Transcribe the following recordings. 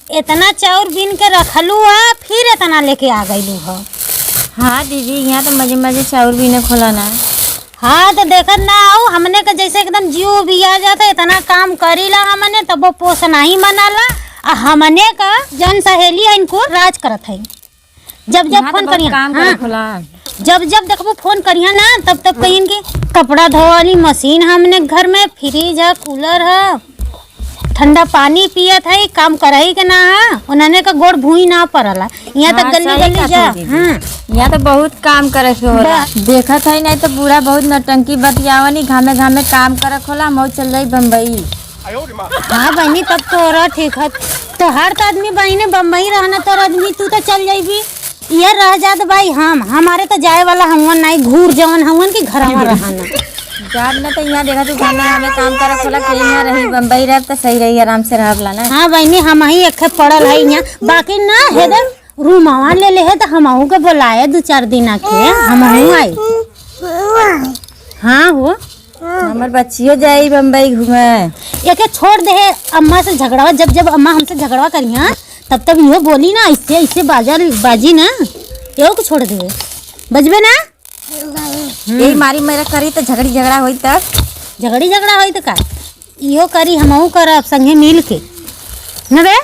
इतना चाउर बीन के रखलू है फिर इतना लेके आ गईलू है। हाँ दीदी यहाँ तो मजे मजे चाउर बीने खोला ना। हाँ तो देखत ना आओ हमने का जैसे एकदम जीव भी आ जाता इतना काम करीला हमने तब वो पोषण ही मनाला। हमने का जन सहेली है इनको राज करत है। जब जब फोन करिया काम हाँ, खोला जब जब देखो फोन करिया ना तब तब कहीं की कपड़ा धोने वाली मशीन हमने घर में फ्रिज है कूलर है ठंडा पानी पियत है काम करही के ना है उन्होंने का गोड़ भूई ना पड़ला। यहाँ तक गली गली जा यहाँ तो बहुत काम करे के होला। देखत है नहीं तो पूरा बहुत नौटंकी बतियावनी घामे घामे काम करे होला। मौज चल रही बम्बई। हाँ बहनी तब तो ठीक है तो हर तो आदमी बहनी बम्बई रहना तो आदमी तू तो चल जाइबी ये रह जात भाई हम हमारे तो जाए वाला हवन नहीं घूर जवन हवन की घर में रहना जात में तो यहाँ देखा तू घामे घामे काम करे होला के यहाँ रही बम्बई रह तो सही रही आराम से रहला ना। हाँ बहनी हम ही एक पड़ल है यहाँ बाकी ना है रूमावा ले ले है तो हम के बुलाए 2-4 दिन के हम आई। हाँ हो हमार बच्चियों जाई बम्बई घूमे एक छोड़ दे अम्मा से झगड़ा जब जब अम्मा हमसे झगड़ा करिया तब तब यो बोली ना इससे इससे बाजी ना यो को छोड़ दे बजबे ना यही मारी मेरा करी तो झगड़ा हुई तब झगड़ा हुई तो का यो करी हमहू करब संगे मिल के न बे।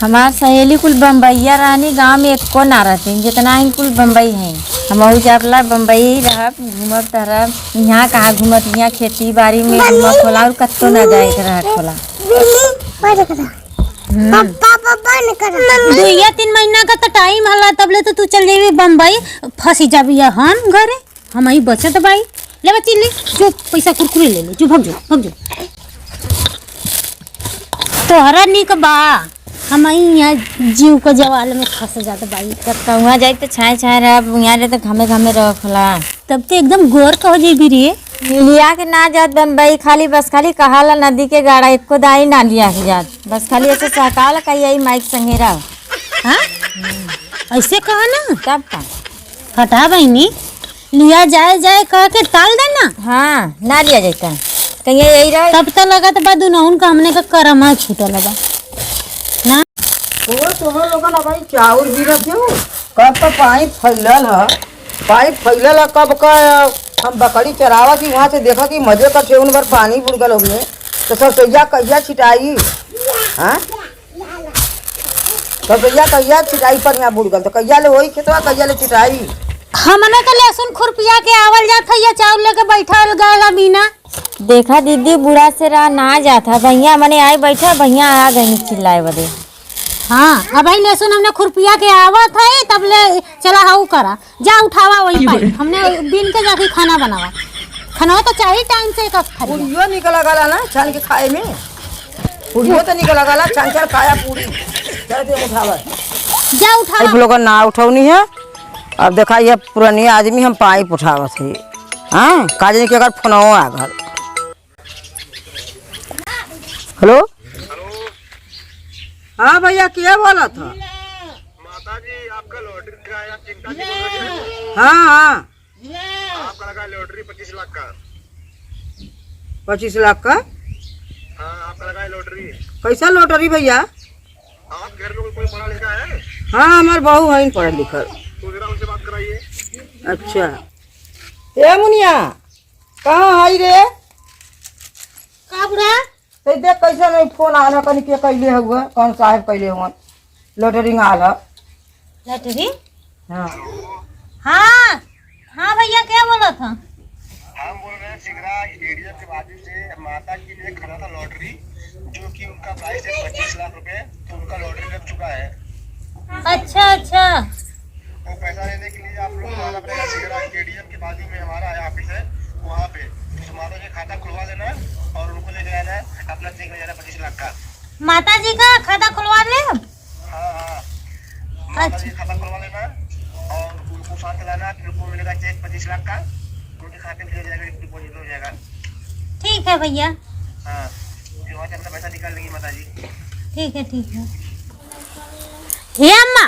हमार सहेली कुल बम्बईया रानी गांव में एको ना रहती जितना ही कुल बम्बई है। हमहू जबला बम्बई रहब घूमब टहरब यहाँ कहाँ घूमत यहाँ खेती बाड़ी में घूमब खोला और कत्तो ना जाए रह खोला। 2-3 महीना का तो टाइम हला तबले तो तू चल जाबी बम्बई फंसी जाबी हम घरे हम ही बचत बाई ले बच्ची ले जो पैसा कुरकुरे ले जो भाग जो तोहरा निक बा हम यहाँ जीव को जवाल में फंस जाते बाई तब वहाँ जाए तो छाए रह यहाँ रहे तो घामे घामे रह खोला तब तो एकदम गोर कह जेबी रे लिया के ना जात बम्बई खाली बस खाली कहाला नदी के गाड़ा एको दाई ना लिया के जात बस खाली ऐसे सहकाल कही माइक संगेरा। हाँ ऐसे कहा ना तब का हटा बहनी लिया जाए कह के टाल देना। हाँ ना लिया जाता कहीं यही रहे तब तो लगा तो बाद उन का हमने का करम छूटा लगा ना तुम्हारे लोग ना भाई चाउर गिरत हो कब का पाइप फैलल है कब का हम बकरी चरावा की वहाँ से देखा कि मजे का ठेउन भर पानी बुड़ गल होगे तो सरसैया कहिया छिटाई। हाँ सरसैया कहिया छिटाई पर यहाँ बुड़ गल तो कहिया ले वही खेतवा कहिया ले छिटाई। हमने का लहसुन खुरपिया के आवल जात है या चावल लेके बैठा गया बिना देखा दीदी बुढ़ा से रहा ना जाता भैया मैंने आई बैठा भैया आ गई चिल्लाए बदे। हाँ अब भाई लहसुन हमने खुरपिया के आवत है तब ले चला हाउ करा जा उठावा वही पाई हमने दिन के जाके खाना बनावा खाना तो चाहिए टाइम से पूड़ियो निकल गला ना छान के खाए में पूड़ियो तो निकल गला छान छान खाया पूड़ी चलते उठावा जा उठावा आप लोग ना उठौनी है। अब देखा ये पुरानी आदमी हम पाइप उठावत है। हाँ काजनी के अगर फोन आ गल हेलो हाँ भैया क्या बोला था माता जी आपका लॉटरी का चिंता की कोई हाँ आपका लगा लॉटरी 25 लाख का 25 लाख का। हाँ आपका लगा लॉटरी। कैसा लॉटरी भैया आप घर में कोई पढ़ा लिखा है? हाँ हमारे बहू है पढ़ल लिखल। तो जरा उनसे बात कराइए। अच्छा ए मुनिया कहाँ है रे का बुरा तो देख कैसे नहीं फोन आना कहीं के कैले हुआ कौन साहब कैले हुआ लॉटरी आला लॉटरी। हाँ हाँ हाँ भैया क्या बोला था हम बोल रहे हैं सिगरा स्टेडियम के बाजू से माता जी ने खड़ा था लॉटरी जो कि उनका प्राइस है 25 लाख रुपए तो उनका लॉटरी लग चुका है। अच्छा वो पैसा लेने के लिए आप लोग को आना पड़ेगा सिगरा स्टेडियम के बाजू में हमारा ऑफिस है वहाँ पे तो माता जी खाता खुलवा देना और उनको ले जाना है अपना चेक ले जाना 25 लाख का। माता जी का खाता खुलवा ले। हाँ माता जी खाता खुलवा लेना और उनको साथ लाना फिर उनको मिलेगा चेक 25 लाख का उनके खाते में हो जाएगा डिपॉजिट हो जाएगा। ठीक है भैया। हाँ फिर वहाँ से अपना पैसा निकाल लेंगी माता जी। ठीक है हे अम्मा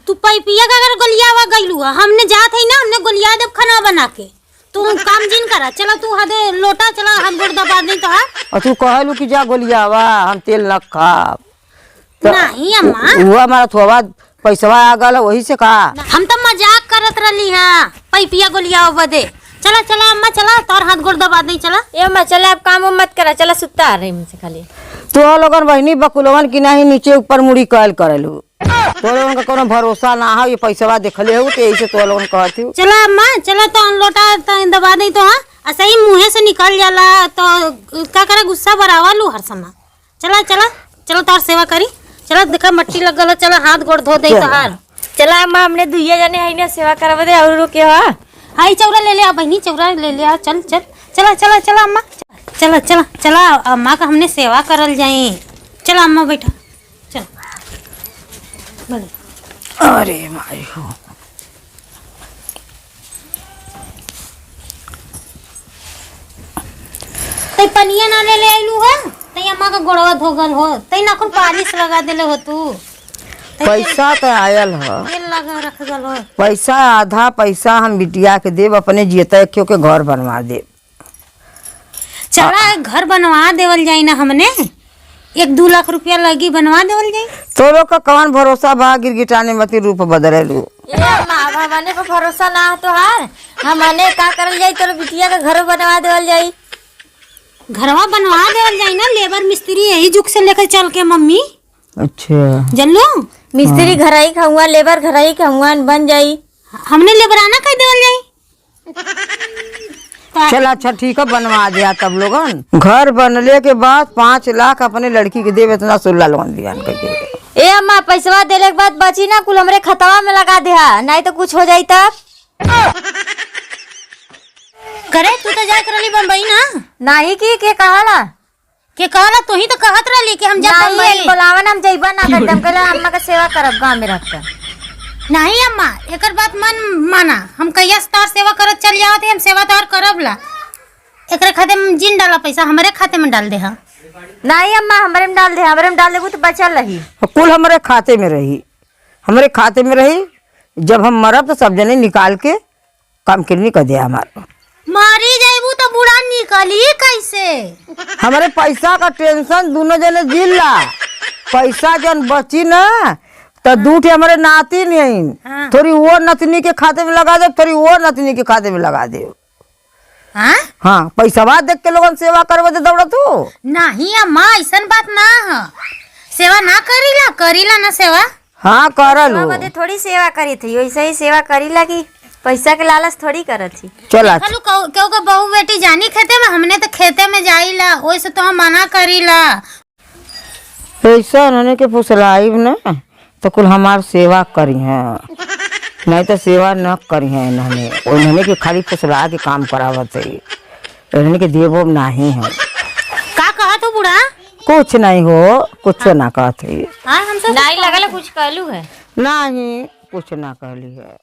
तू पैपिया का अगर गोलियावा गईलू हमने जात है ना हमने गोलिया देव खाना बना के तू काम जिन करा चला तू हदे लोटा चला हाथ गोड़ दबा दे तो और तू कहलू कि जा गोलियावा हम तेल न खाब नहीं अम्मा वो हमारा थोड़ा पैसवा आ गल वही से कहा। हम तो मजाक करत रही है पैपिया गोलिया बदे। चला चला अम्मा चला तोर हाथ गोड़ दबा दे चला। ए अम्मा चला अब काम मत करा चला सुता आ रही मुझसे खाली। तो लोगन बहनी बकुलवन की नहीं नीचे ऊपर मुड़ी कहल करेलू तो लोगन का कोनो भरोसा ना हो ये पैसवा देखले हो तो यही से तो लोगन कहती। चला अम्मा चला तो लोटा तो दबा दे तो हाँ सही मुँहे से निकल जाला तो क्या करे गुस्सा बरावा लू हर समय। चला चला चलो तोर सेवा करी चला देखा मट्टी लग गल चला हाथ गोड़ धो दे तो हार। चला अम्मा हमने दुइया जने है ना सेवा करवा दे और रुके हो। हाई चौरा ले ले आ बहनी चौरा ले ले आ चल चल चला चला चला अम्मा चला चला चला अम्मा का हमने सेवा करल जाए। चला अम्मा बैठा चल बोले। अरे माई हो तई पनिया ना ले आइलू है तई अम्मा का गोड़वा धोगल हो तई नाखून पालिश लगा देले हो तू पैसा तो आयल है तेल लगा रख गल हो। पैसा आधा पैसा हम बिटिया के देव अपने जियता क्यों के घर बनवा दे। चला घर बनवा देवल जाई ना हमने 1-2 लाख रुपया लगी बनवा देवल जाई। तो लोग का कौन भरोसा भा गिरगिटाने मती रूप बदलेलू। ए अम्मा अब हमने पे भरोसा ना हो तो हार हमने का करल जाई तोर बिटिया का घर बनवा देवल जाई। घरवा बनवा देवल जाई ना लेबर मिस्त्री यही जुग से लेकर चल के मम्मी। अच्छा जल्लू मिस्त्री घर ही खाऊंगा लेबर घर ही खाऊंगा बन जाई। हमने लेबराना कह देवल जाई। चल अच्छा ठीक है बनवा दिया तब लोगन घर बनले के बाद 5 लाख अपने लड़की के देवे इतना 16 लोगन दिया ए अम्मा पैसवा देले के बाद बची ना कुल हमरे खतवा में लगा दे नहीं तो कुछ हो जाई तब। करे तू तो जाए करली बम्बई ना नहीं की के कहला तू ही तो कहत रहली कि हम जा नहीं बम्बई। बोलावन हम जइबा ना करदम कहला अम्मा का सेवा करब गांव में रखकर। नहीं अम्मा एकर बात मन माना हम कहिया से तोर सेवा करत चल जावत हम सेवा तोर करब ला एकरे खाते में जिन डाला पैसा हमारे खाते में डाल दे। हाँ नहीं अम्मा हमरे में डाल देबू तो बचल रही कुल हमारे खाते में रही जब हम मरब तो सब जने निकाल के काम करनी कर दिया हमारा। मारी जाइबू तो बुढ़ा निकली कैसे। हमारे पैसा का टेंशन दोनों जने जिला पैसा जन बची ना तो दूठे हमारे नाती नहीं हाँ। थोड़ी वो नतनी के खाते में लगा दे थोड़ी वो नतनी के खाते में लगा दे। हाँ हाँ पैसा बाद देख के लोगन सेवा करवा दे दौड़ा तू। नहीं अम्मा ऐसन बात ना है सेवा ना करीला ना सेवा। हाँ करल बदे थोड़ी सेवा करी थी वैसे ही सेवा करीला की पैसा के लालच थोड़ी करत थी। चल चलो क्यों का बहू बेटी जानी खेते में हमने तो खेते में जाइला वैसे तो हम मना करीला। पैसा उन्होंने के फुसलाई ना तो कुल हमार सेवा करी है नहीं तो सेवा न करी है उन्होंने के खाली फुसला के काम करावत है उन्होंने के देवो नहीं है। का कहा तू बुढ़ा कुछ नहीं हो कुछ ना कहते हाँ हमसे नहीं लगल कुछ कहलू है नहीं कुछ ना कहली है।